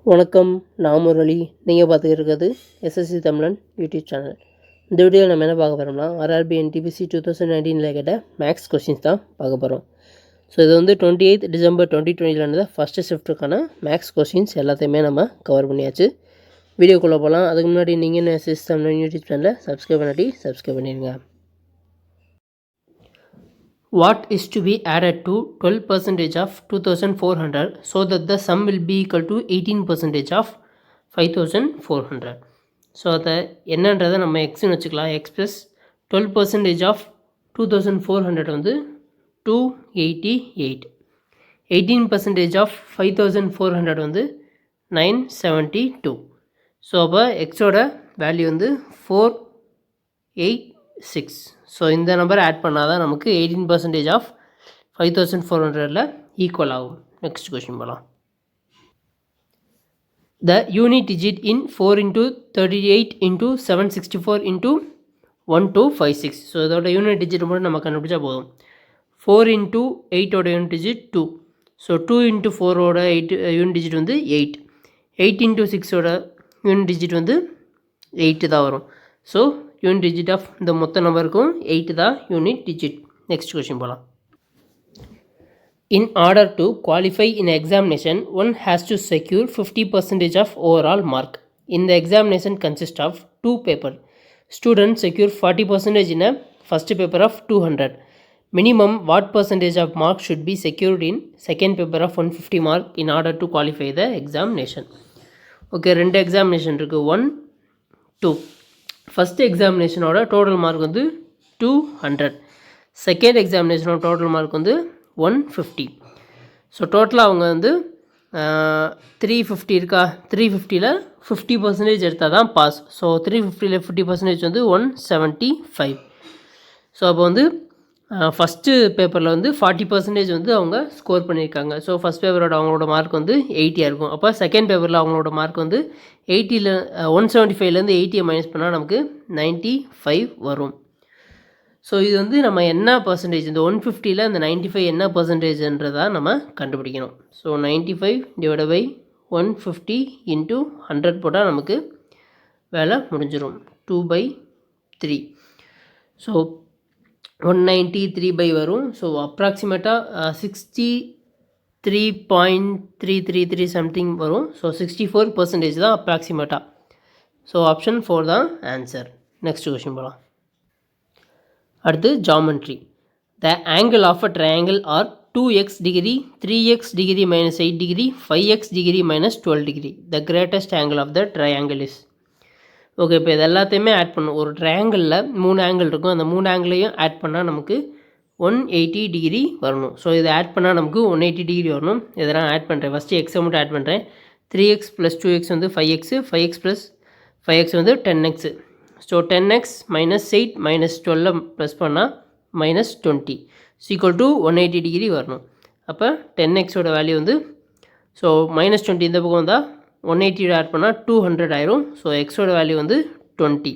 வணக்கம். நான் முரளி. நீங்கள் பார்த்துக்கிட்டு இருக்கிறது எஸ்எஸ்சி தமிழன் யூடியூப் சேனல். இந்த வீடியோவில் நம்ம என்ன பார்க்க போகிறோம்னா ஆர்ஆர்பி என்டிபிசி 2019 கேட்ட மேக்ஸ் கொஸ்டின்ஸ் தான் பார்க்க போகிறோம். ஸோ இது வந்து 28 டிசம்பர் 2020 நடந்த ஃபஸ்ட்டு ஷிஃப்ட்டுக்கான மேக்ஸ் கொஸ்டின்ஸ் எல்லாத்தையுமே நம்ம கவர் பண்ணியாச்சு. வீடியோக்குள்ளே போகலாம். அதுக்கு முன்னாடி நீங்கள் என்ன எஸ்எஸ்சி தமிழன் யூடியூப் சேனலை சப்ஸ்கிரைப் பண்ணிடுங்க. What is to be added to 12% of 2400 so that the sum will be equal to 18% of 5400? So அதை என்னன்றதை நம்ம எக்ஸ்னு வச்சுக்கலாம். எக்ஸ் ப்ளஸ் 12% ஆஃப் 2400 வந்து 288. 18% ஆஃப் 5400 வந்து 972. ஸோ அப்போ எக்ஸோட வேல்யூ வந்து 486. ஸோ இந்த நம்பர் ஆட் பண்ணால் தான் நமக்கு 18% ஆஃப் 5400 ஈக்குவல் ஆகும். நெக்ஸ்ட் கொஸ்டின் போகலாம். The unit digit in 4 into 38 into 764 into 1256. So இதோட யூனிட் டிஜிட் மட்டும் நம்ம கண்டுபிடிச்சா போதும். 4 into 8ஓட யூனிட் டிஜிட் 2. ஸோ 2 into 4ஓட 8 யூனிட் டிஜிட் வந்து 8. 8 into 6ஓட யூனிட் டிஜிட் வந்து 8 தான் வரும். ஸோ யூனிட் டிஜிட் ஆஃப் இந்த மொத்த நம்பருக்கும் 8 தான் யூனிட் டிஜிட். நெக்ஸ்ட் கொஸ்டின் போகலாம். In order to qualify in examination, one has to secure 50% of overall mark. In the examination consists of 2 papers. Students secure 40% in a first paper of 200. Minimum what percentage of mark should be secured in second paper of 150 mark in order to qualify the examination? Okay, 2 examination இருக்குது. 1, 2. First எக்ஸாமினேஷனோட total mark வந்து 200. Second எக்ஸாமினேஷனோட total mark வந்து 150. So டோட்டலாக அவங்க வந்து 350 இருக்கா, 350ல் 50% எடுத்தால் தான் pass. So 350ல் 50% வந்து 175. ஸோ அப்போ வந்து ஃபஸ்ட்டு பேப்பரில் வந்து 40% வந்து அவங்க ஸ்கோர் பண்ணியிருக்காங்க. ஸோ ஃபஸ்ட் பேப்பரோட அவங்களோட மார்க் வந்து 80 இருக்கும். அப்போ செகண்ட் பேப்பரில் அவங்களோட மார்க் வந்து 80ல் 175லேருந்து 80 மைனஸ் பண்ணால் நமக்கு 95 வரும். ஸோ இது வந்து நம்ம என்ன பர்சன்டேஜ், இந்த 150ல் அந்த 95 என்ன பர்சன்டேஜ்ன்றதான் நம்ம கண்டுபிடிக்கணும். ஸோ 95 டிவைட் பை 150 இன்ட்டு 100 போட்டால் நமக்கு வேலை முடிஞ்சிடும். 2/3. ஸோ 193 பை வரும். ஸோ அப்ராக்சிமேட்டாக 63.333 சம்திங் வரும். ஸோ 64% தான் அப்ராக்சிமேட்டாக. ஸோ ஆப்ஷன் 4 தான் ஆன்சர். நெக்ஸ்ட் கொஸ்டின் போகலாம். அடுத்து geometry. The angle of a triangle are 2x degree, 3x degree minus 8 degree, 5x degree minus 12 degree. The greatest angle of the triangle is. Okay, இப்போ இது எல்லாத்தையுமே add பண்ணும். ஒரு ட்ரையாங்கிளில் 3 angle இருக்கும். அந்த 3 ஆங்கிளையும் ஆட் பண்ணால் நமக்கு 180 டிகிரி வரணும். ஸோ இதை ஆட் பண்ணால் நமக்கு 180 டிகிரி வரணும். இதெல்லாம் ஆட் பண்ணுறேன். ஃபஸ்ட்டு எக்ஸை மட்டும் ஆட் பண்ணுறேன். 3x ப்ளஸ் 2x வந்து 5x, 5x ப்ளஸ் 5x வந்து 10x. So 10x minus 8 minus 12 plus பண்ணால் மைனஸ் 20 ஈக்குவல் டு 180 டிகிரி வரணும். அப்போ 10xோட வேல்யூ வந்து, ஸோ மைனஸ் 20 இந்த பக்கம் வந்தால் 180 ஆட் பண்ணால் 200 ஆயிரும். ஸோ எக்ஸோட வேல்யூ வந்து 20.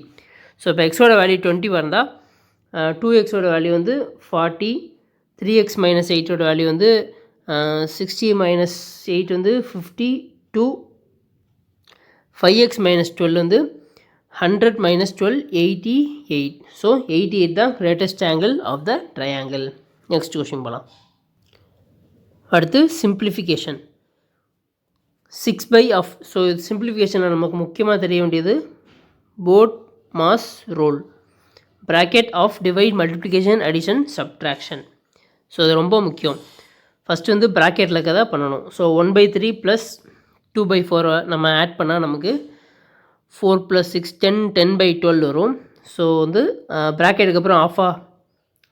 ஸோ இப்போ எக்ஸோட வேல்யூ 20 வந்தால் 2xோட வேல்யூ வந்து 40, 3x மைனஸ் 8ஓட வேல்யூ வந்து 60 மைனஸ் 8 வந்து 52, 5x மைனஸ் 12 வந்து 100 மைனஸ் 12 88. ஸோ 88 தான் greatest angle of the triangle. Next question போகலாம். அடுத்து சிம்பிளிஃபிகேஷன். 6 ஆஃப். ஸோ சிம்பிளிஃபிகேஷனில் நமக்கு முக்கியமாக தெரிய வேண்டியது BODMAS rule, bracket of divide, multiplication, addition, subtraction. So இது ரொம்ப முக்கியம். ஃபஸ்ட்டு வந்து ப்ராக்கெட்டில் இருக்க தான் பண்ணணும். ஸோ 1/3 ப்ளஸ் 2/4 நம்ம ஆட் பண்ணால் நமக்கு 4 + 6 10, 10/12 வரும். ஸோ வந்து ப்ராக்கெட்டுக்கு அப்புறம் ஆஃபா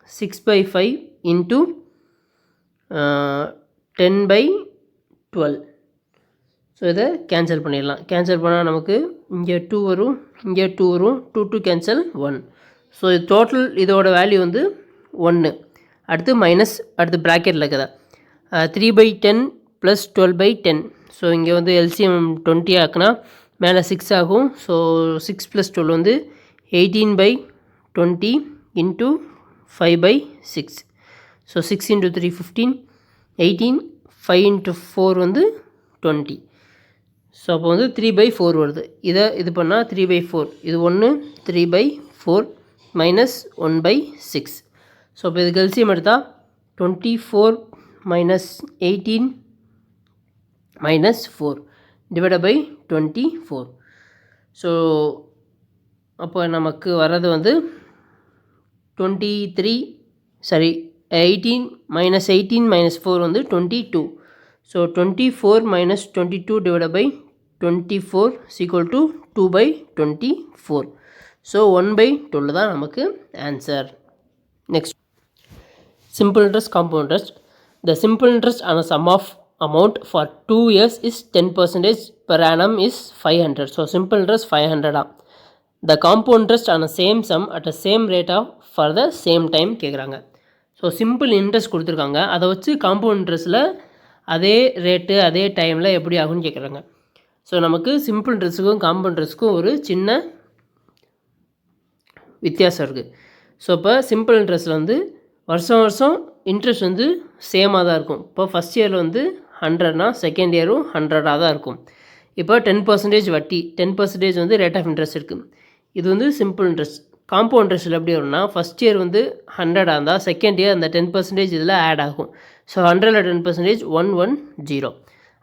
6/5 இன்ட்டு 10/12. ஸோ இதை கேன்சல் பண்ணிடலாம். கேன்சல் பண்ணால் நமக்கு இங்கே 2 வரும், இங்கே 2 வரும். 2 கேன்சல் 1. ஸோ இது டோட்டல் இதோட வேல்யூ வந்து 1. அடுத்து மைனஸ், அடுத்து ப்ராக்கெட்டில் இருக்குதா 3/10 ப்ளஸ் 12/10. ஸோ இங்கே வந்து எல்சிஎம் 20 ஆக்குனா மேலே 6 ஆகும். ஸோ 6 + 12 வந்து 18/20 இன்ட்டு 5/6. ஸோ 6 × 3 15, 18, 5 × 4 வந்து 20. ஸோ அப்போ வந்து 3/4 வருது. இது பண்ணால் 3/4, இது 1 3/4 மைனஸ் 1/6. ஸோ இப்போ இதுக்கு எல்சிஎம் எடுத்தால் 24 minus 18 minus 4 divided by 24. So அப்போ நமக்கு வர்றது வந்து 18 minus 4 வந்து 22. So 24 minus 22 divided by 24 is equal to 2/24. So 1/12 தான் நமக்கு answer. Next, simple interest, compound interest. The simple interest on a sum of amount for 2 years is 10% per annum is 500. So simple interest 500. The compound interest on the same sum at the same rate of for the same time கேட்குறாங்க. So simple interest கொடுத்துருக்காங்க, அதை வச்சு compound இன்ட்ரெஸ்ட்டில் அதே rate அதே டைமில் எப்படி ஆகும்னு கேட்குறாங்க. ஸோ நமக்கு சிம்பிள் இன்ட்ரெஸ்ட்டுக்கும் காம்பவுண்ட் இன்ட்ரெஸ்ட்டுக்கும் ஒரு சின்ன வித்தியாசம் இருக்குது. ஸோ இப்போ சிம்பிள் இன்ட்ரெஸ்ட்டில் வந்து வருஷம் வருஷம் இன்ட்ரெஸ்ட் வந்து சேமாக தான் இருக்கும். இப்போ ஃபஸ்ட் இயரில் வந்து 100னா செகண்ட் இயரும் 100ஆக தான் இருக்கும். இப்போ 10% வட்டி, 10% வந்து ரேட் ஆஃப் இன்ட்ரெஸ்ட் இருக்குது. இது வந்து சிம்பிள் இன்ட்ரெஸ்ட். காம்பவுண்ட் இன்ட்ரெஸ்ட்டில் எப்படி வரும்னா ஃபஸ்ட் இயர் வந்து 100 இருந்தால் செகண்ட் இயர் அந்த 10% இதில் ஆட் ஆகும். ஸோ 100ல் 10% 110.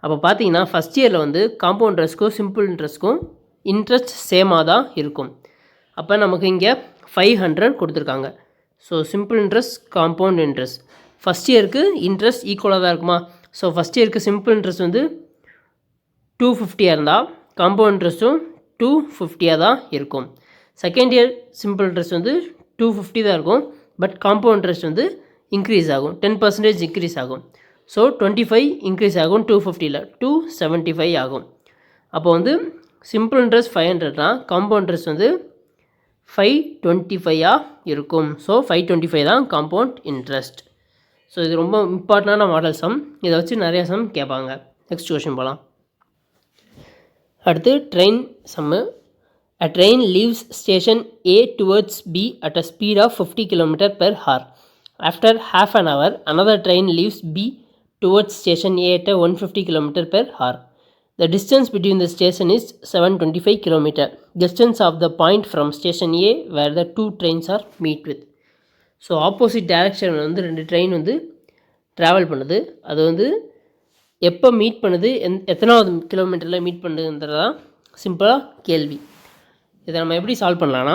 அப்போ பார்த்தீங்கன்னா ஃபஸ்ட் இயரில் வந்து காம்பவுண்ட் இன்ட்ரெஸ்ட்க்கும் சிம்பிள் இன்ட்ரெஸ்ட்க்கும் இன்ட்ரெஸ்ட் சேமாக தான் இருக்கும். அப்போ நமக்கு இங்கே 500 கொடுத்துருக்காங்க. So simple interest, compound interest, first இயருக்கு இன்ட்ரெஸ்ட் ஈக்குவலாக தான் இருக்குமா? ஸோ ஃபஸ்ட் இயருக்கு சிம்பிள் இன்ட்ரெஸ்ட் வந்து 250 இருந்தால் காம்பவுண்ட் இன்ட்ரெஸ்ட்டும் 250 தான் இருக்கும். செகண்ட் இயர் சிம்பிள் இன்ட்ரெஸ்ட் வந்து 250 தான் இருக்கும், பட் காம்பவுண்ட் இன்ட்ரெஸ்ட் வந்து இன்க்ரீஸ் ஆகும், 10% இன்க்ரீஸ் ஆகும். ஸோ 25 இன்க்ரீஸ் ஆகும், 250ல் 275 ஆகும். அப்போ வந்து சிம்பிள் இன்ட்ரெஸ்ட் 500னா காம்பவுண்ட் இன்ட்ரெஸ்ட் வந்து 525 இருக்கும். ஸோ 525 தான் காம்பவுண்ட் இன்ட்ரெஸ்ட். ஸோ இது ரொம்ப இம்பார்ட்டண்டான மாடல் சம், இதை வச்சு நிறையா சம் கேட்பாங்க. நெக்ஸ்ட் கொஷின் போகலாம். அடுத்து train sum. A train leaves station A towards B at a speed of 50 km per hour. After half an hour, another train leaves B towards station A at 150 km per hour. The distance between the station is 725 km. Distance of the point from station A where the two trains are meet with. So opposite direction வந்து 2 train வந்து travel பண்ணுது. அது வந்து எப்போ meet பண்ணுது, எத்தனாவது கிலோமீட்டரில் meet பண்ணுதுன்றதான் சிம்பிளாக கேள்வி. இதை நம்ம எப்படி சால்வ் பண்ணலான்னா,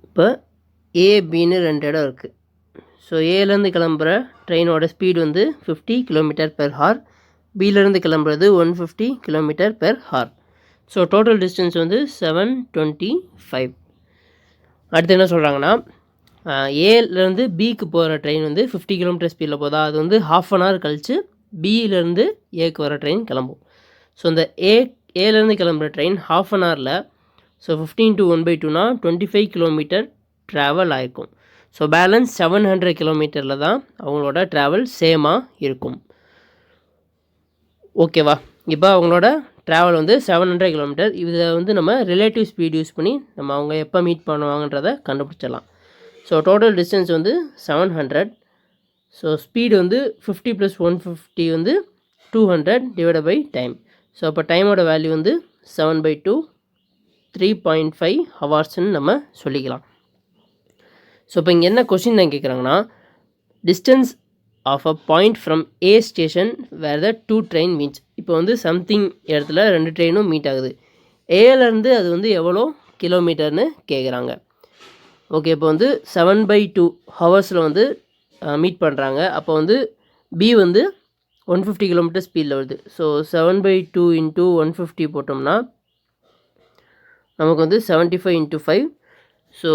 இப்போ ஏபின்னு 2 இடம் இருக்குது. ஸோ ஏலேருந்து கிளம்புற ட்ரெயினோட ஸ்பீடு வந்து 50 km per hour, பியிலேருந்து கிளம்புறது 150 km per hour. So total distance வந்து 725. அடுத்து என்ன சொல்கிறாங்கன்னா, ஏலேருந்து பிக்கு போகிற ட்ரெயின் வந்து 50 km ஸ்பீடில் போதா, அது வந்து ½ an hour கழித்து பியிலேருந்து ஏக்கு வர ட்ரெயின் கிளம்பும். ஸோ இந்த ஏலேருந்து கிளம்புற ட்ரெயின் ½ an hourல, ஸோ 15 to 1/2னா 25 km ட்ராவல் ஆகிருக்கும். ஸோ பேலன்ஸ் 700 km தான் அவங்களோட ட்ராவல் சேமாக இருக்கும். ஓகேவா? இப்போ அவங்களோட ட்ராவல் வந்து 700 km. இதில் வந்து நம்ம ரிலேட்டிவ் ஸ்பீட் யூஸ் பண்ணி நம்ம அவங்க எப்போ மீட் பண்ணுவாங்கன்றதை கண்டுபிடிச்சிடலாம். ஸோ டோட்டல் டிஸ்டன்ஸ் வந்து 700. ஸோ ஸ்பீடு வந்து 50 + 150 வந்து 200 டிவைட் பை டைம். ஸோ அப்போ டைமோட வேல்யூ வந்து 7/2, 3.5 ஹவர்ஸ்ன்னு நம்ம சொல்லிக்கலாம். ஸோ இப்போ இங்கே என்ன கொஷின் தான் கேட்குறாங்கன்னா, distance of a point from a station where the 2 train meets. இப்போ வந்து சம்திங் இடத்துல 2 ட்ரெயினும் மீட் ஆகுது. ஏலேருந்து அது வந்து எவ்வளோ கிலோமீட்டர்னு கேட்குறாங்க. ஓகே, இப்போ வந்து 7/2 ஹவர்ஸில் வந்து மீட் பண்ணுறாங்க. அப்போ வந்து பி வந்து 150 km ஸ்பீடில் வருது. ஸோ 7/2 × 150 போட்டோம்னா நமக்கு வந்து 75 × 5, ஸோ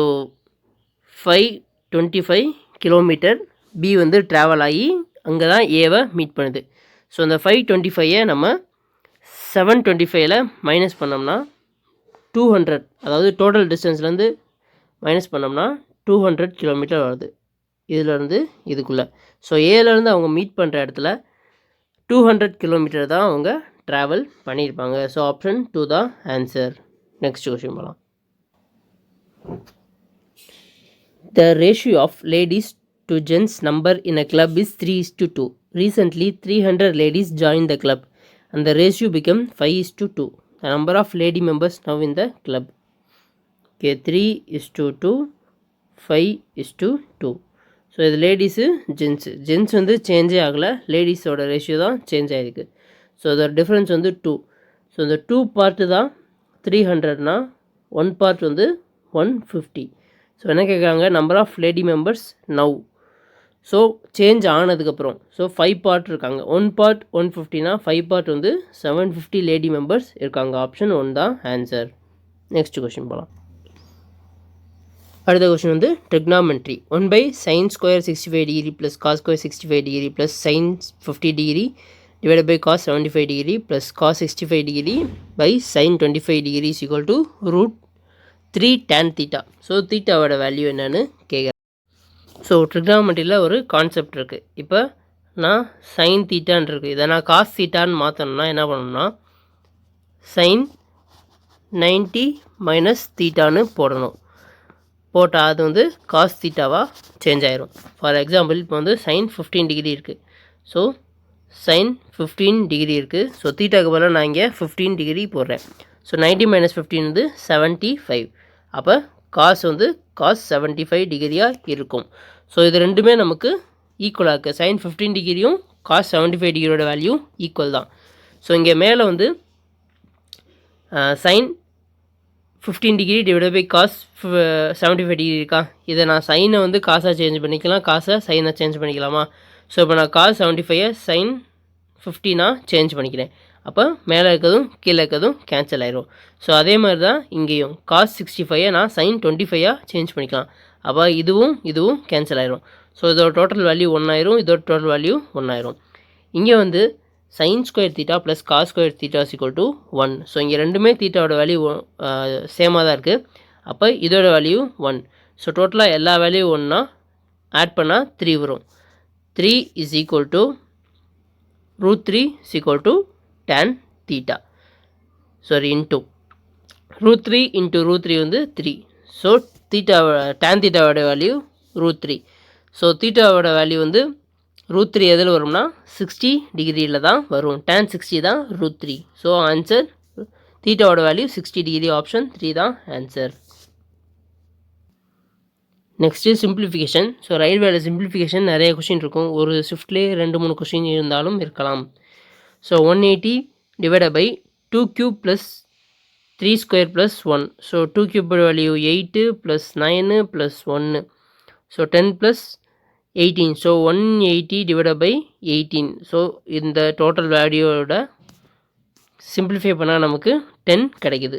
525 km பி வந்து ட்ராவல் ஆகி அங்கே தான் ஏவை மீட் பண்ணுது. ஸோ அந்த 525 நம்ம 725ல் மைனஸ் பண்ணோம்னா 200, அதாவது டோட்டல் டிஸ்டன்ஸ்லேருந்து மைனஸ் பண்ணோம்னா 200 km வருது இதிலேருந்து இதுக்குள்ளே. ஸோ ஏலேருந்து அவங்க மீட் பண்ணுற இடத்துல 200 km தான் அவங்க ட்ராவல் பண்ணியிருப்பாங்க. ஸோ ஆப்ஷன் 2 தான் ஆன்சர். நெக்ஸ்ட் கொஸ்டின் போகலாம். The ratio of ladies to gents number in a club is 3:2. Recently, 300 ladies joined the club and the ratio become 5:2. The number of lady members now in the club. Okay, 3:2, 5:2. So இது ladies gents வந்து சேஞ்சே ஆகலை, லேடிஸோட ratio தான் change ஆகிருக்கு. So அதோட difference வந்து 2. So இந்த 2 part தான் 300னா 1 part வந்து 150. ஸோ என்ன கேட்குறாங்க, number of lady members now. So change ஆனதுக்கப்புறம் ஸோ 5 பார்ட் இருக்காங்க. 1 பார்ட் 150னா 5 பார்ட் வந்து 750 லேடி மெம்பர்ஸ் இருக்காங்க. ஆப்ஷன் 1 தான் ஆன்சர். நெக்ஸ்ட் கொஷின் போகலாம். அடுத்த கொஸ்டின் வந்து trigonometry. 1/sin square 65 degree plus cos square 65 degree plus sin 50 degree divided by cos 75 degree plus cos 65 degree by sin 25 degree is equal to √3 tan theta. So தீட்டாவோட value என்னன்னு கேட்குறேன். So ட்ரிக்னாமெட்ரியில் ஒரு concept இருக்குது. இப்போ நான் sign தீட்டான் இருக்குது, இதை நான் காஸ் தீட்டான்னு மாற்றணும்னா என்ன பண்ணணும்னா sin 90 மைனஸ் தீட்டான்னு போடணும். போட்டால் அது வந்து காஸ் தீட்டாவாக சேஞ்ச் ஆயிரும். ஃபார் எக்ஸாம்பிள் இப்போ வந்து சைன் 15 டிகிரி இருக்குது. ஸோ சைன் 15 டிகிரி இருக்குது. ஸோ தீட்டாக்கு பதிலாக நான் இங்கே 15 டிகிரி போடுறேன். ஸோ 90 மைனஸ் 15 வந்து 75. அப்போ காஸ் வந்து காஸ் 75 டிகிரியாக இருக்கும். ஸோ இது ரெண்டுமே நமக்கு ஈக்குவலாக இருக்குது. சைன் 15 டிகிரியும் காஸ் 75 டிகிரியோட வேல்யூ ஈக்குவல் தான். ஸோ இங்கே மேலே வந்து sin 15 degree divide by cos 75 degree இருக்கா, இதை நான் சைனை வந்து காசாக சேஞ்ச் பண்ணிக்கலாம், காசை சைனை சேஞ்ச் பண்ணிக்கலாமா. ஸோ இப்போ நான் காஸ் 75 சைன் 15 சேஞ்ச் பண்ணிக்கிறேன். அப்போ மேலே இருக்கிறதும் கீழே இருக்கிறதும் கேன்சல் ஆயிரும். ஸோ அதே மாதிரி தான் இங்கேயும் காஸ் 65 நான் சைன் 25 சேஞ்ச் பண்ணிக்கலாம். அப்போ இதுவும் இதுவும் கேன்சல் ஆயிரும். ஸோ இதோட டோட்டல் வேல்யூ 1 ஆயிரும், இதோட டோட்டல் வேல்யூ 1 ஆயிரும். இங்கே வந்து sin square theta plus cos square theta equal to 1. So இங்கே ரெண்டுமே தீட்டாவோட வேல்யூ சேமாக தான் இருக்குது. அப்போ இதோட வேல்யூ 1. ஸோ டோட்டலாக எல்லா வேல்யூ 1னா ஆட் பண்ணால் 3 வரும். 3 is equal to √3 is equal to tan தீட்டா. சாரி இன்ட்டு √3 இன்ட்டு √3 வந்து 3. ஸோ tan தீட்டாவோட வேல்யூ √3. ஸோ தீட்டாவோட வேல்யூ வந்து √3 எதில் வரும்னா 60 டிகிரியில் தான் வரும். tan 60 தான் √3. ஸோ ஆன்சர் தீட்டாவோட வேல்யூ 60 டிகிரி. ஆப்ஷன் 3 தான் ஆன்சர். Next simplification. ஸோ ரயில்வேல சிம்பிளிஃபிகேஷன் நிறைய கொஷின் இருக்கும். ஒரு ஷிஃப்ட்லேயே 2-3 கொஷின் இருந்தாலும் இருக்கலாம். So 180 divided by 2³ plus 3 square plus 1. So 2³ value 8 plus 9 plus 1. So 10 plus 18. So 180 divided by 18. So இந்த டோட்டல் வேல்யூவோட சிம்பிளிஃபை பண்ணால் நமக்கு 10 கிடைக்குது.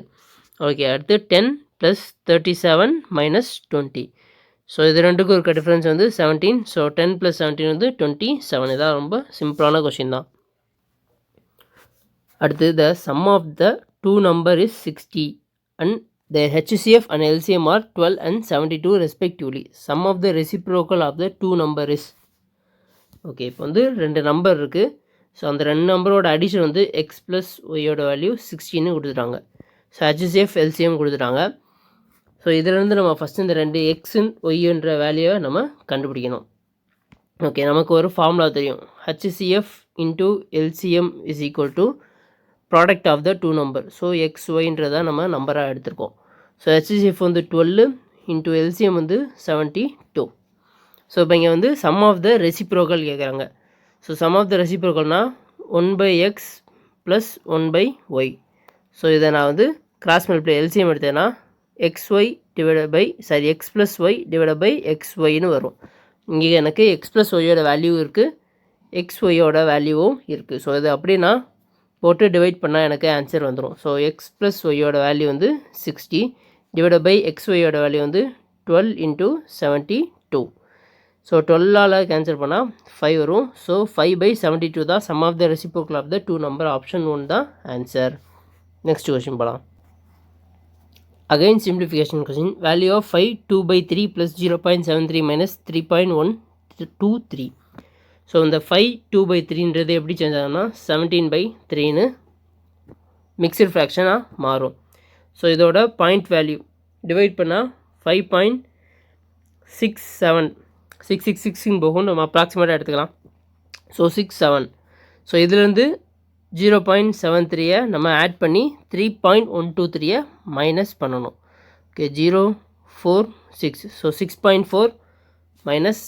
ஓகே, அடுத்து 10 ப்ளஸ் 37 மைனஸ் 20. ஸோ இது ரெண்டுக்கும் இருக்க டிஃப்ரென்ஸ் வந்து 17. ஸோ 10 ப்ளஸ் 17 வந்து 27. இதான் ரொம்ப சிம்பிளான கொஷின் தான். அடுத்து the sum of the two number is 60 and their HCF and LCM are 12 and 72 respectively. Sum of the reciprocal of the two number is. Okay, இப்போ வந்து 2 நம்பர் இருக்குது. ஸோ அந்த 2 நம்பரோட அடிஷன் வந்து எக்ஸ் ப்ளஸ் ஒய்யோட value 16 கொடுத்துட்டாங்க. So HCF LCM கொடுத்துட்டாங்க. So இதிலேருந்து நம்ம ஃபஸ்ட்டு இந்த 2 எக்ஸ் ஒய்ன்ற வேல்யூவை நம்ம கண்டுபிடிக்கணும். ஓகே, நமக்கு ஒரு ஃபார்முலா தெரியும். HCF into LCM is equal to product of the two number. So X ஒய்ன்றதை நம்ம நம்பராக எடுத்திருக்கோம். ஸோ HCF வந்து 12 இன்ட்டு LCM வந்து 72. ஸோ இப்போ இங்கே வந்து சம் ஆஃப் த ரெசிப்ரோக்கல் கேட்குறாங்க. ஸோ சம் ஆஃப் த ரெசிப்ரோக்கல்னால் 1/x ப்ளஸ் 1/y. ஸோ இதை நான் வந்து கிராஸ் மல்டிப்ளை LCM எடுத்தேன்னா XY divided by X plus Y divided by XYன்னு வரும். இங்கே எனக்கு எக்ஸ் ப்ளஸ் ஒய்யோட வேல்யூ இருக்குது, XYயோட வேல்யூவும் இருக்குது. ஸோ இது அப்படின்னா போட்டு டிவைட் பண்ணால் எனக்கு ஆன்சர் வந்துடும். ஸோ எக்ஸ் ப்ளஸ் ஒய்யோட வேல்யூ வந்து 60 டிவைட் பை XYயோட வேல்யூ வந்து 12 இன்ட்டு 72. ஸோ 12ஆல் கேன்சல் பண்ணால் 5 வரும். ஸோ 5/72 தான் sum of the reciprocal of the two number. Option 1 தான் ஆன்சர். நெக்ஸ்ட் கொஷின் போகலாம். Again simplification question. Value of 5 2/3 plus 0.73 minus 3.123. So இந்த 5 2/3ன்றது எப்படி சேஞ்ச் ஆகும்னா 17/3ன்னு மிக்சட் ஃப்ராக்ஷனாக மாறும். ஸோ இதோட பாயிண்ட் வேல்யூ டிவைட் பண்ணால் 5.67 666 போகும். நம்ம அப்ராக்சிமேட்டாக எடுத்துக்கலாம். ஸோ 67. ஸோ இதுலேருந்து 0.73 நம்ம ஆட் பண்ணி 3.123 மைனஸ் பண்ணணும். Okay 0.46 so 6.4 minus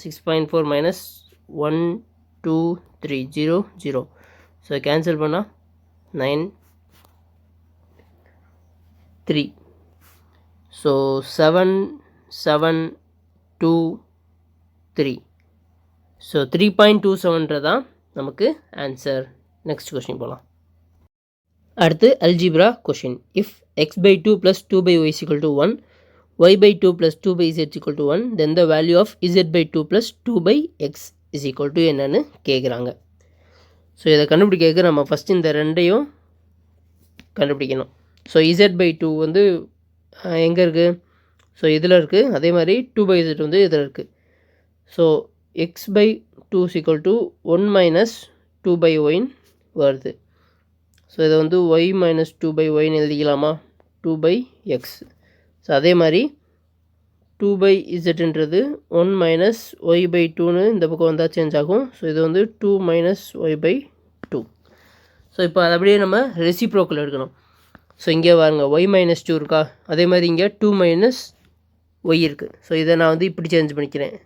6.4 minus 1 2 3 0 0 so cancel பண்ணால் 9 3 ஸோ 7 7 2 3 ஸோ 3.27 நமக்கு ஆன்சர். நெக்ஸ்ட் கொஷின் போகலாம். அடுத்து algebra question. If x by 2 plus 2 by y is equal to 1, y by 2 plus 2 by z is equal to 1, then the value of z by 2 plus 2 by x is equal to என்னன்னு கேட்குறாங்க. So இதை கண்டுபிடிக்க நம்ம first இந்த ரெண்டையும் கண்டுபிடிக்கணும். So z by 2 வந்து எங்கே இருக்குது? ஸோ இதில் இருக்குது. அதே மாதிரி 2 by z வந்து இதில் இருக்குது. So x by 2 is equal to 1 minus 2 by y வருது. ஸோ இதை வந்து y minus 2 by y எழுதிக்கலாமா? 2 by x. So அதே மாதிரி 2 by zன்றது 1 minus y by 2ன்னு இந்த பக்கம் வந்தால் சேஞ்ச் ஆகும். ஸோ இது வந்து 2 minus y by 2. ஸோ இப்போ அது அப்படியே நம்ம ரெசிப்ரோக்கல் எடுக்கணும். ஸோ இங்கே பாருங்க y minus 2 இருக்கா, அதே மாதிரி இங்கே 2 minus y இருக்குது. ஸோ இதை நான் வந்து இப்படி சேஞ்ச் பண்ணிக்கிறேன்.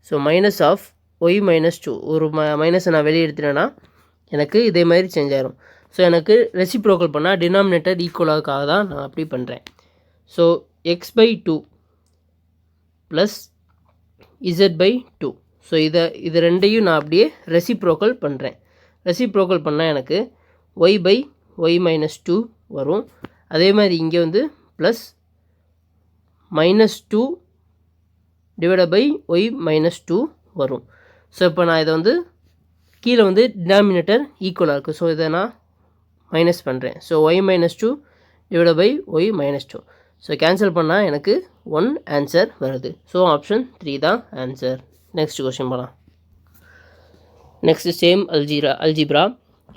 So minus of y minus 2 ஒரு மைனஸை நான் வெளியே எடுத்துட்டேன்னா எனக்கு இதே மாதிரி சேஞ்ச் ஆகிரும். ஸோ எனக்கு ரெசிப்ரோக்கல் பண்ணால் டினாமினேட்டர் ஈக்குவலாக தான் நான் அப்படி பண்ணுறேன். So x by 2 plus z by 2. So இது ரெண்டையும் நான் அப்படியே ரெசிப்ரோக்கல் பண்ணுறேன். ரெசிப்ரோக்கல் பண்ணால் எனக்கு ஒய் பை ஒய் மைனஸ் 2 வரும். அதே மாதிரி இங்கே வந்து plus minus 2 divide by y minus 2 வரும். ஸோ இப்போ நான் இதை வந்து கீழே வந்து டினாமினேட்டர் ஈக்குவலாக இருக்குது. ஸோ இதை நான் மைனஸ் பண்ணுறேன். So y minus 2 divide by y minus 2. So cancel பண்ணால் எனக்கு 1 ஆன்சர் வருது. ஸோ ஆப்ஷன் 3 தான் ஆன்சர். நெக்ஸ்ட் கொஸ்டின் போகலாம். Next same algebra.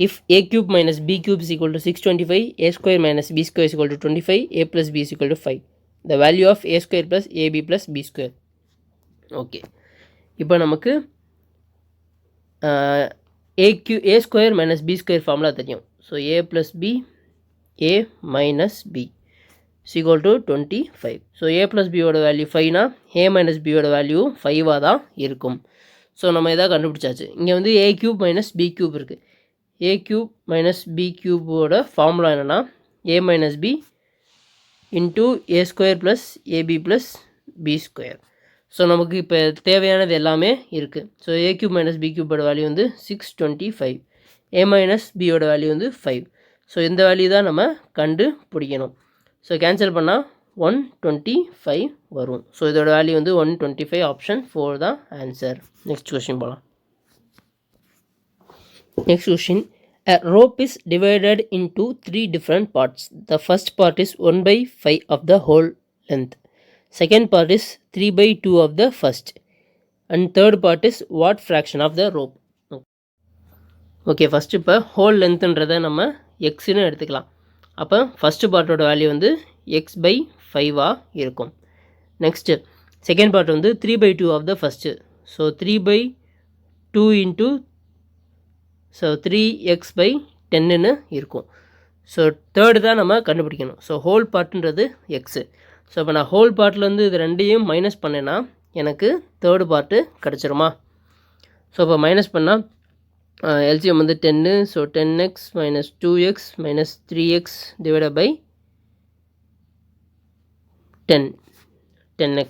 If a cube minus b cube is equal to 625, a square minus b square is equal to 25, a plus b is equal to 5. The value of a square plus ab plus b square. Okay, இப்போ நமக்கு a square minus b square formula தெரியும். So a plus b a minus b is equal to 25. So a plus பியோட value 5னா a minus பியோட value 5ஆக தான் இருக்கும். So நம்ம எதாவது கண்டுபிடிச்சாச்சு. இங்கே வந்து a cube minus b cube இருக்குது. a க்யூப் மைனஸ் பி க்யூபோட ஃபார்முலா என்னென்னா a minus b into a square plus a b plus b square. So நமக்கு இப்போ தேவையானது எல்லாமே இருக்குது. So a cube minus b க்யூபோட வேல்யூ வந்து 625, a மைனஸ் பியோட வேல்யூ வந்து 5. ஸோ இந்த வேல்யூ தான் நம்ம கண்டுபிடிக்கணும். ஸோ கேன்சல் பண்ணால் 125 வரும். ஸோ இதோட வேல்யூ வந்து 125. ஆப்ஷன் 4 தான் ஆன்சர். நெக்ஸ்ட் கொஸ்டின் போகலாம். Next question. A rope is divided into 3 different parts. The first part is 1/5 of the whole length. Second part is 3/2 of the first. And third part is what fraction of the rope. Okay, first இப்போ whole லென்த்துன்றதை நம்ம எக்ஸ்ன்னு எடுத்துக்கலாம். அப்போ first பார்ட்டோட value வந்து x by 5ஆக இருக்கும். நெக்ஸ்ட்டு செகண்ட் பார்ட் வந்து 3/2 of the first. So 3/2 into so 3x/10ன்னு இருக்கும். ஸோ தேர்டு தான் நம்ம கண்டுபிடிக்கணும். ஸோ ஹோல் பார்ட்டுன்றது எக்ஸு. ஸோ இப்போ நான் ஹோல் பார்ட்லேருந்து இது ரெண்டையும் மைனஸ் பண்ணேன்னா எனக்கு தேர்டு பார்ட்டு கிடச்சிருமா? ஸோ இப்போ மைனஸ் பண்ணால் எல்சிஎம் வந்து 10. So 10x minus 2x minus 3x divided by 10x.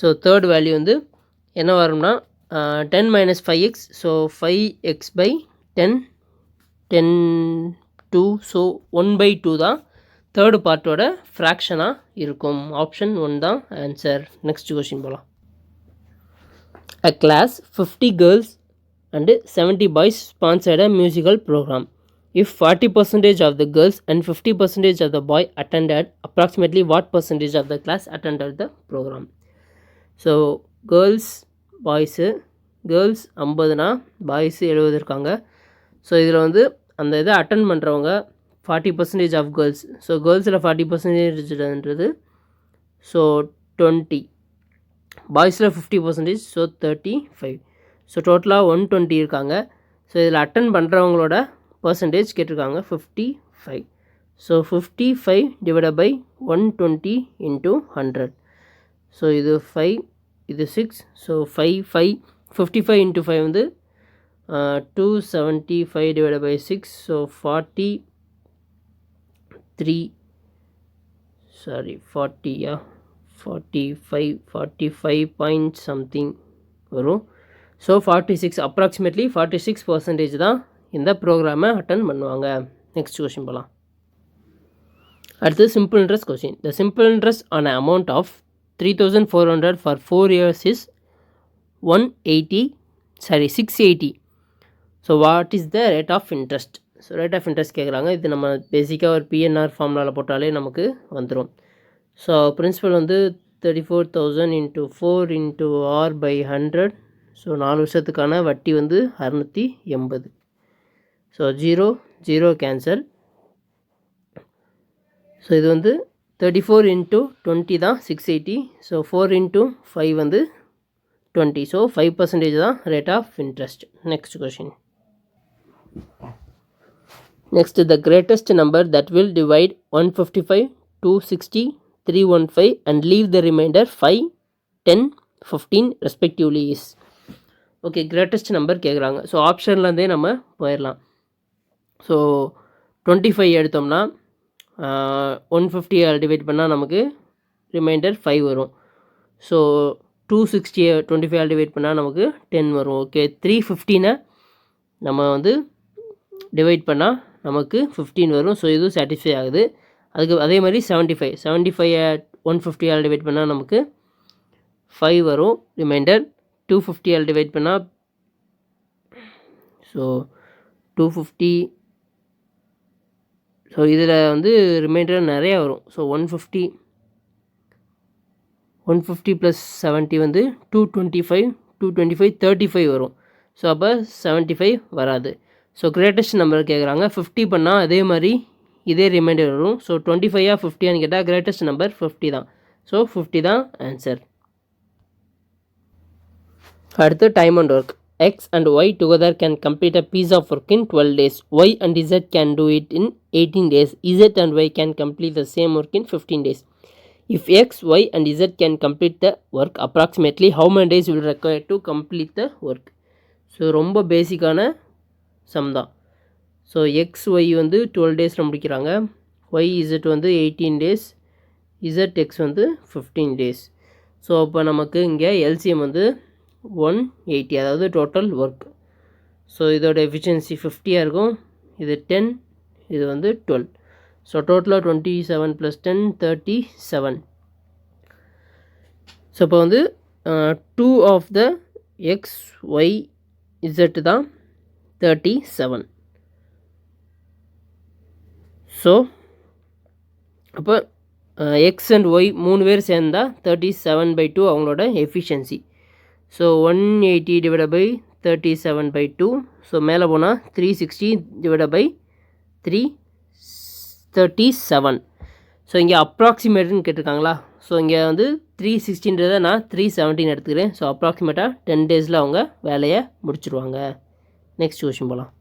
So third value வந்து என்ன வரும்னா 10 minus 5x. So 5x/10 10 2. So 1/2 தான் தேர்டு பார்ட்டோட ஃப்ராக்ஷனாக இருக்கும். ஆப்ஷன் 1 தான் ஆன்சர். நெக்ஸ்ட் கொஸ்டின் போகலாம். A class 50 girls and 70 boys sponsored a musical program. If 40% of the girls and 50% of the boy attended, approximately what percentage of the class attended the program? So girls boys girls 50னா boys 70 இருக்காங்க. So இதில் வந்து அந்த இதை attend பண்ணுறவங்க 40% of girls. So கேர்ள்ஸில் 40%ன்றது so 20, பாய்ஸில் 50%, ஸோ 35. ஸோ டோட்டலாக 120 இருக்காங்க. ஸோ இதில் அட்டன் பண்ணுறவங்களோட பர்சன்டேஜ் கேட்டிருக்காங்க 55. So 55 divided by 120 into 100. So இது 5, இது 6. ஸோ 55 இன்ட்டு 5 வந்து 275 divided by 6. So 45 point something வரும். ஸோ 46 அப்ராக்சிமேட்லி 46% தான் இந்த ப்ரோக்ராமை அட்டன் பண்ணுவாங்க. நெக்ஸ்ட் கொஷின் போகலாம். அடுத்து simple interest question. The simple interest on amount of 3400 for 4 years is 680. So what is the rate of interest? So rate of interest கேட்குறாங்க. இது நம்ம பேசிக்காக ஒரு பிஎன்ஆர் ஃபார்முலாவில் போட்டாலே நமக்கு வந்துடும். ஸோ பிரின்சிபல் வந்து 34,000 into 4 into r by 100. So 4 வருஷத்துக்கான வட்டி வந்து 680. So 0 cancel. ஸோ இது வந்து 34 இன்ட்டு 20 தான் 680. ஸோ 4 இன்ட்டு 5 வந்து 20. ஸோ 5% தான் rate of interest. Next question. Next, the greatest number that will divide 155, 260, 315 and leave the remainder 5, 10, 15 respectively is. Okay, greatest number கேட்குறாங்க. So ஆப்ஷன்லேருந்தே நம்ம போயிடலாம். ஸோ 25 எடுத்தோம்னா 150 டிவைட் பண்ணால் நமக்கு ரிமைண்டர் 5 வரும். ஸோ 260 25 டிவைட் பண்ணால் நமக்கு 10 வரும். ஓகே, 315 நம்ம வந்து டிவைட் பண்ணால் நமக்கு 15 வரும். ஸோ இதுவும் சாட்டிஸ்ஃபை ஆகுது. அதுக்கு அதே மாதிரி 75 150 டிவைட் பண்ணால் நமக்கு 5 வரும் ரிமைண்டர். 250 டிவைட் பண்ணால் ஸோ 250. ஸோ இதில் வந்து ரிமைண்டர் நிறையா வரும். ஸோ 150 ப்ளஸ் 70 வந்து 225 35 வரும். ஸோ அப்போ 75 வராது. ஸோ கிரேட்டஸ்ட் நம்பர் கேட்குறாங்க. 50 பண்ணால் அதே மாதிரி இதே ரிமைண்டர் வரும். ஸோ 25 50 கேட்டால் கிரேட்டஸ்ட் நம்பர் 50 தான். ஸோ 50 தான் ஆன்சர். அடுத்து time and work. X and Y together can complete a piece of work in 12 days. Y and Z can do it in 18 days. Z and Y can complete the same work in 15 days. If X, Y and Z can complete the work, approximately how many days will require to complete the work? So ரொம்ப பேசிக்கான some தான். So X Y வந்து 12 டேஸில் முடிக்கிறாங்க. Y Z வந்து 18 days, Z X வந்து 15 days. So அப்போ நமக்கு இங்கே எல்சிஎம் வந்து 180, அதாவது டோட்டல் ஒர்க். ஸோ இதோட எஃபிஷியன்சி 50 இருக்கும். இது 10, இது வந்து 12. ஸோ டோட்டலாக 27 + 10 37. ஸோ இப்போ வந்து 2 of the x y z தான் 37. ஸோ அப்போ எக்ஸ் அண்ட் ஒய் 3 பேர் சேர்ந்தால் 37/2 அவங்களோட எஃபிஷியன்சி. So 180 divided by 37/2. ஸோ மேலே போனால் 360 டிவைடட் பை 337. ஸோ இங்கே அப்ராக்சிமேட்டுன்னு கேட்டிருக்காங்களா? ஸோ இங்கே வந்து 360ன்றதை நான் 317 எடுத்துக்கிறேன். ஸோ அப்ராக்சிமேட்டாக 10 டேஸில் அவங்க வேலையை முடிச்சுருவாங்க. நெக்ஸ்ட் கொஷின் போகலாம்.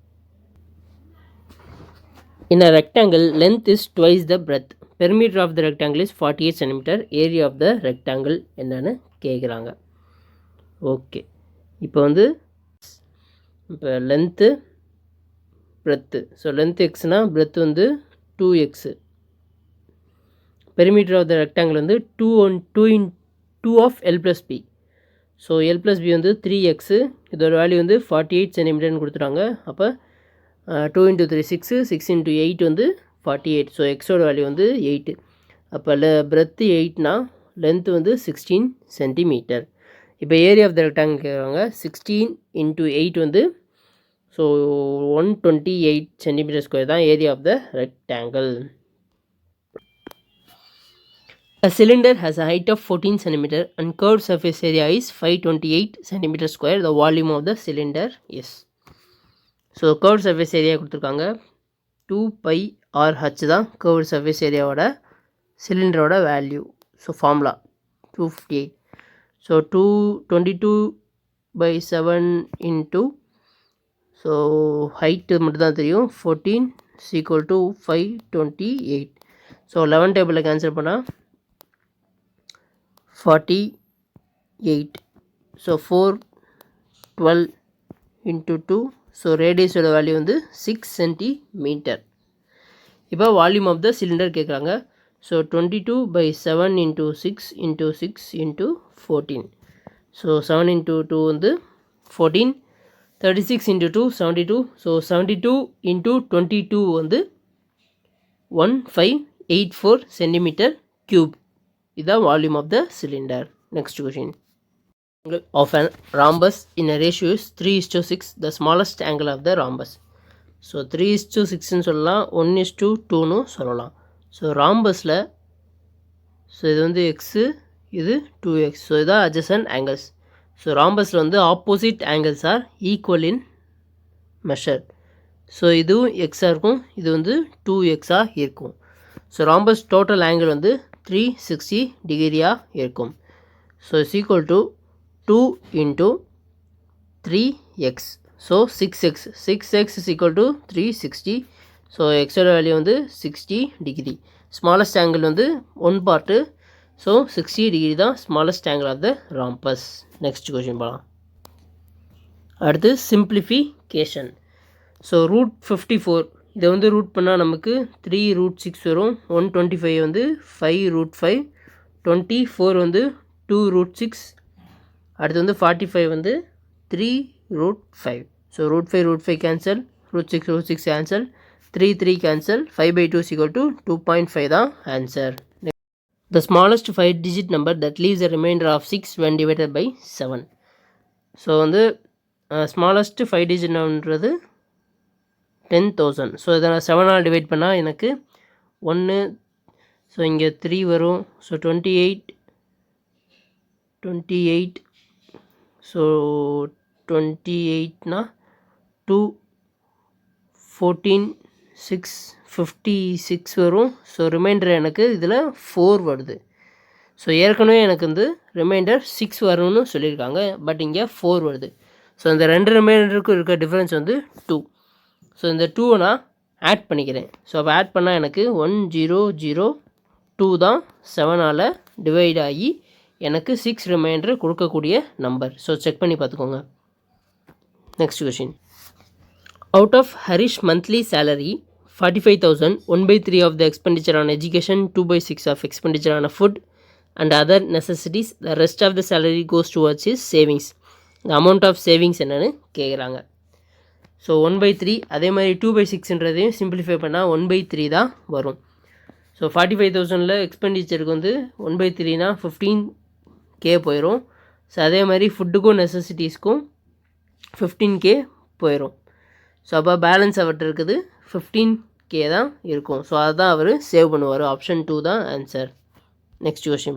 In a rectangle, length is twice the breadth. Perimeter of the rectangle is 48 cm. Area of the rectangle என்னன்னு கேட்குறாங்க. ஓகே, இப்போ வந்து இப்போ லென்த்து பிரெத்து. ஸோ லென்த் எக்ஸ்னால் பிரெத் வந்து 2x. Perimeter of the rectangle வந்து 2 ஆஃப் l plus b. So l plus b வந்து 3x. இதோட வேல்யூ வந்து 48 cm கொடுத்துட்டாங்க. அப்போ 2 × 3 6, 6 × 8 வந்து 48. ஸோ எக்ஸோட வேல்யூ வந்து 8. அப்போ பிரெத்து 8னா லென்த்து வந்து 16 cm. இப்போ ஏரியா ஆஃப் த ரெக்டாங்கிள் கேட்குறாங்க. 16 × 8 வந்து ஸோ 128 cm² தான் area of the rectangle. A cylinder has a height of 14 cm and curved surface area is 528 cm². The volume of the cylinder is. So curve surface area கொடுத்துருக்காங்க. 2πRh தான் curve surface ஏரியாவோட சிலிண்டரோட வேல்யூ. So formula 258. So 22/7 × so height மட்டும் தான் தெரியும். 14 = 528. So 11 டேபிளில் cancel பண்ணால் 48. ஸோ 412 × 2. ஸோ ரேடியஸோட வேல்யூ வந்து 6 சென்டிமீட்டர். இப்போ வால்யூம் ஆஃப் த சிலிண்டர் கேட்குறாங்க. ஸோ 22/7 × 6 × 6 × 14. ஸோ 7 × 2 வந்து 14. 36 × 2 72. ஸோ 72 × 22 வந்து 1584 சென்டிமீட்டர் கியூப். இதுதான் volume of the cylinder. Next question. Of an rhombus in a ratio is 3:6, the smallest angle of the rhombus. So 3:6ன்னு சொல்லலாம், 1:2ன்னு சொல்லலாம். ஸோ ராம்பஸில் ஸோ இது வந்து எக்ஸு, இது 2x. ஸோ இதான் adjacent angles. ஸோ ராம்பஸில் வந்து ஆப்போசிட் ஆங்கிள்ஸ் ஆர் ஈக்குவல் இன் measure. So இதுவும் எக்ஸாக இருக்கும், இது வந்து 2xஆக இருக்கும். ஸோ ராம்பஸ் டோட்டல் ஆங்கிள் வந்து 360 டிகிரியாக இருக்கும். So is equal to 2 × 3x. So 6x. 6x is equal to 360. So எக்ஸோட வேல்யூ வந்து 60 டிகிரி. ஸ்மாலஸ்ட் ஆங்கிள் வந்து 1 பார்ட்டு. ஸோ 60 டிகிரி தான் smallest angle of the rhombus. Next question போகலாம். அடுத்து சிம்பிளிஃபிகேஷன். ஸோ √54 இதை வந்து ரூட் பண்ணால் நமக்கு 3√6 வரும். 125 வந்து 5√5. 24 வந்து 2√6. அடுத்து வந்து 45 வந்து 3√5. ஸோ √5 கேன்சல், √6 கேன்சல், 3 கேன்சல், 5/2 = 2.5 தான் answer. The smallest 5-digit number that leaves a remainder of 6 when divided by 7. So வந்து ஸ்மாலஸ்ட் 5-digit நம்பர்ன்றது 10,000. ஸோ இதை நான் 7ஆல் டிவைட் பண்ணால் எனக்கு 1. ஸோ இங்கே 3 வரும். ஸோ 28. ஸோ 28னா 2, 14, 6, 56 வரும். ஸோ ரிமைண்டர் எனக்கு இதில் 4 வருது. ஸோ ஏற்கனவே எனக்கு வந்து ரிமைண்டர் 6 வரணும்னு சொல்லியிருக்காங்க, பட் இங்கே 4 வருது. ஸோ இந்த ரெண்டு ரிமைண்டருக்கும் இருக்க டிஃப்ரென்ஸ் வந்து 2. ஸோ இந்த 2வை நான் ஆட் பண்ணிக்கிறேன். ஸோ அப்போ ஆட் பண்ணால் எனக்கு 1002 தான் 7ஆல் டிவைட் ஆகி எனக்கு 6 ரிமைண்டர் கொடுக்கக்கூடிய நம்பர். ஸோ செக் பண்ணி பார்த்துக்கோங்க. Next question. Out of Harish monthly salary 45,000, 1/3 of the expenditure on education, 2/6 of expenditure on food and other necessities, the rest of the salary goes towards his savings. The amount of savings என்னன்னு கேட்குறாங்க. So 1/3 அதே மாதிரி 2/6ன்றதையும் simplify பண்ணால் 1/3 தான் வரும். So 45,000ல் எக்ஸ்பெண்டிச்சருக்கு வந்து 1/3னா 15K போயிடும். So அதே மாதிரி ஃபுட்டுக்கும் நெசசிட்டிஸ்க்கும் 15K போயிடும். ஸோ அப்போ பேலன்ஸ் அவர்கிட்ட இருக்குது 15K தான் இருக்கும். ஸோ அதுதான் அவர் சேவ் பண்ணுவார். ஆப்ஷன் 2 தான் answer. Next question.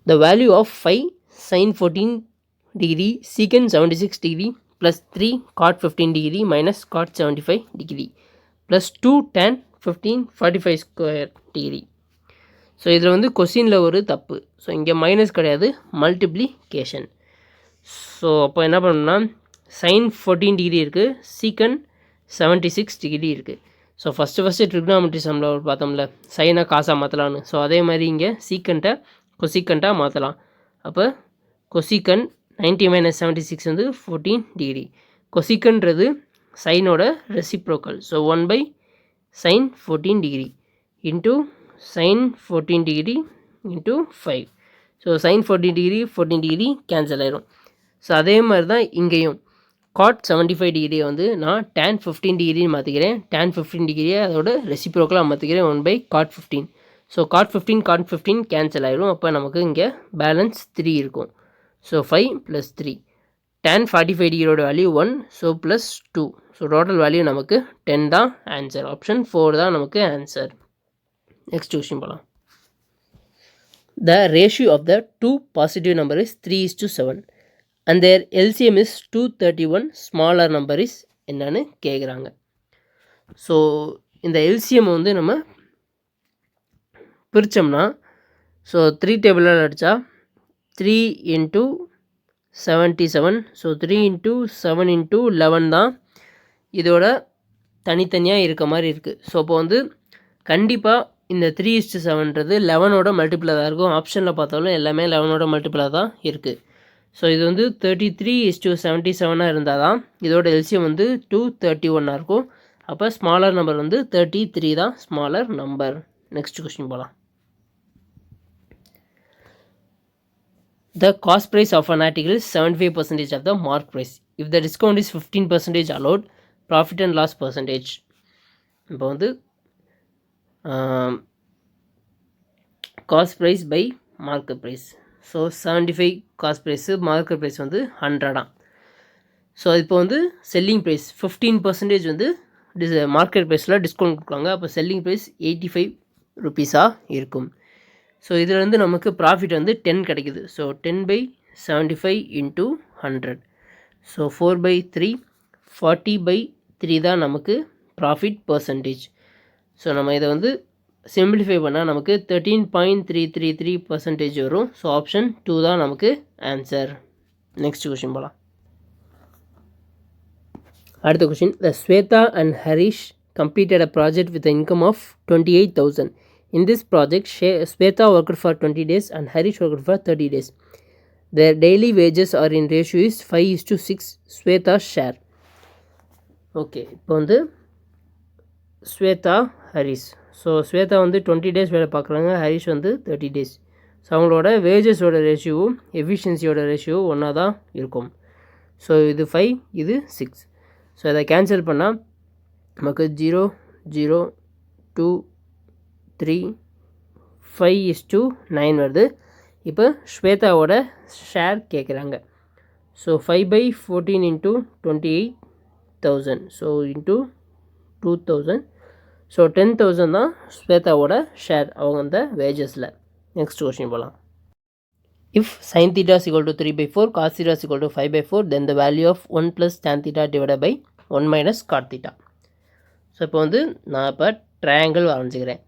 The value of 5 sin 14 degree secant 76 degree plus 3 cot 15 degree minus cot 75 degree plus 2 tan 15 45 square degree. So இதில் வந்து கொஸ்டினில் ஒரு தப்பு. ஸோ இங்கே மைனஸ் கிடையாது, மல்டிப்ளிகேஷன். ஸோ அப்போ என்ன பண்ணணும்னா sin 14 டிகிரி இருக்குது, சீக்கண்ட் 76 டிகிரி இருக்குது. ஸோ ஃபஸ்ட்டு ட்ரிக்னாமெட்ரி சம்மில் பார்த்தோம்ல, சைனை காசாக மாற்றலான்னு. ஸோ அதே மாதிரி இங்கே சீக்கண்ட்டை கொசிக்கண்ட்டாக மாற்றலாம். அப்போ கொசிக்கன் 90 - 76 வந்து 14 டிகிரி. கொசிக்கன்றது சைனோட reciprocal. So 1/sin 14 degree into sin 14 degree into 5. So sin 14 degree cancel ஆயிரும். ஸோ அதே மாதிரி தான் இங்கேயும் காட் 75 டிகிரியை வந்து நான் tan 15 டிகிரின்னு மாற்றிக்கிறேன். tan 15 டிகிரியை அதோட ரெசிப்ரோக்கலாக மாற்றிக்கிறேன் 1/cot 15. ஸோ cot 15 கேன்சல் ஆயிரும். அப்போ நமக்கு இங்கே பேலன்ஸ் 3 இருக்கும். ஸோ 5 + 3. tan 45 டிகிரியோட value 1. So +2. So total value நமக்கு 10 தான் ஆன்சர். ஆப்ஷன் 4 தான் நமக்கு ஆன்சர். நெக்ஸ்ட் கொஸ்டின் போகலாம். The ratio of the 2 positive number is 3:7 and their LCM is 231. Smaller number is என்னன்னு கேட்குறாங்க. ஸோ இந்த எல்சிஎம் வந்து நம்ம பிரித்தோம்னா, ஸோ 3 டேபிளால் அடித்தா 3 × 77. ஸோ 3 இன்ட்டு 7 இன்ட்டு 11 தான் இதோட தனித்தனியாக இருக்க மாதிரி இருக்குது. ஸோ அப்போ வந்து கண்டிப்பாக இந்த 3:7ன்றது 11ஓட மல்டிபிளாக தான் இருக்கும். ஆப்ஷனில் பார்த்தாலும் எல்லாமே 11ஓட மல்டிபிளாக தான் இருக்குது. ஸோ இது வந்து 33:77 இருந்தால் தான் இதோட எல்சியம் வந்து 231 இருக்கும். அப்போ ஸ்மாலர் நம்பர் வந்து 33 தான் ஸ்மாலர் நம்பர். நெக்ஸ்ட் கொஸ்டின் போகலாம். The cost price of an article is 75% of the mark price. If the discount is 15% allowed, profit and loss percentage. இப்போ வந்து cost price by market price. So 75 cost price, market price வந்து 100. So இப்போ வந்து selling price 15% வந்து market ப்ரைஸில் discount கொடுக்குறாங்க. அப்போ selling price 85 ரூபீஸாக இருக்கும். ஸோ இதில் வந்து நமக்கு ப்ராஃபிட் வந்து 10 கிடைக்குது. So 10/75 into 100. ஸோ 4/3 40/3 தான் நமக்கு ப்ராஃபிட் பர்சன்டேஜ். ஸோ நம்ம இதை வந்து சிம்பிளிஃபை பண்ணால் நமக்கு 13.333% வரும். ஸோ ஆப்ஷன் 2 தான் நமக்கு ஆன்சர். நெக்ஸ்ட் கொஷின் போகலாம். அடுத்த question. The Shweta and Harish completed a project with an income of 28,000. In this project, Sweta worked for 20 days and Harish worked for 30 days. Their daily wages are in ratio is 5:6 Sweta's share. Okay, இப்போ வந்து Shweta Harish. So Shweta வந்து 20 days வேலை பார்க்குறாங்க, ஹரிஷ் வந்து 30 days. So அவங்களோட வேஜஸோட ரேஷியோவும் எஃபிஷியன்சியோட ratio ஒன்றா தான் இருக்கும். ஸோ இது 5, இது 6. ஸோ இதை கேன்சல் பண்ணால் நமக்கு 0, 0, 2, 3, 5:9 வருது. இப்போ ஸ்வேதாவோட ஷேர் கேட்குறாங்க. So 5/14 into 28,000. So into 2,000. So 10,000 தான் ஸ்வேதாவோட ஷேர் அவங்க அந்த வேஜஸில். நெக்ஸ்ட் கொஸ்டின் போகலாம். If sin theta is equal to 3/4, cos theta is equal to 5/4, then the value of 1 plus tan theta divided by 1 minus cot theta. So இப்போ வந்து நான் இப்போ triangle வரைஞ்சிக்கிறேன்.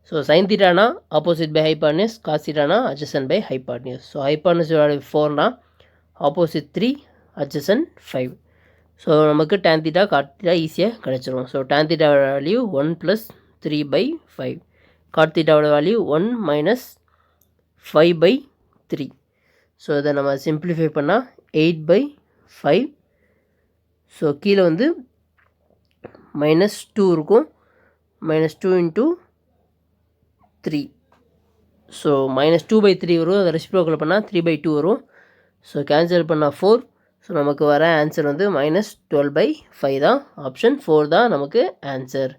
So sine தீட்டானா ஆப்போசிட் பை ஹைபார்னியஸ், காஸ் தீட்டானா adjacent by hypotenuse. So hypotenuse 4னா opposite 3, adjacent 5. So நமக்கு tan theta cot theta ஈஸியாக கிடச்சிரும். ஸோ டேன் தீட்டாவோட வேல்யூ 1 + 3/5, காட் தீட்டாவோட வேல்யூ 1 - 5/3. ஸோ இதை நம்ம சிம்பிளிஃபை பண்ணால் 8/5. ஸோ கீழே வந்து -2 இருக்கும். -2 இன்ட்டு 3. ஸோ -2/3 வரும். அதை ரெசிப்ரோக்கல் பண்ணால் 3/2 வரும். ஸோ கேன்சல் பண்ணால் 4. ஸோ நமக்கு வர ஆன்சர் வந்து -12/5 தான். ஆப்ஷன் 4 தான் நமக்கு ஆன்சர்.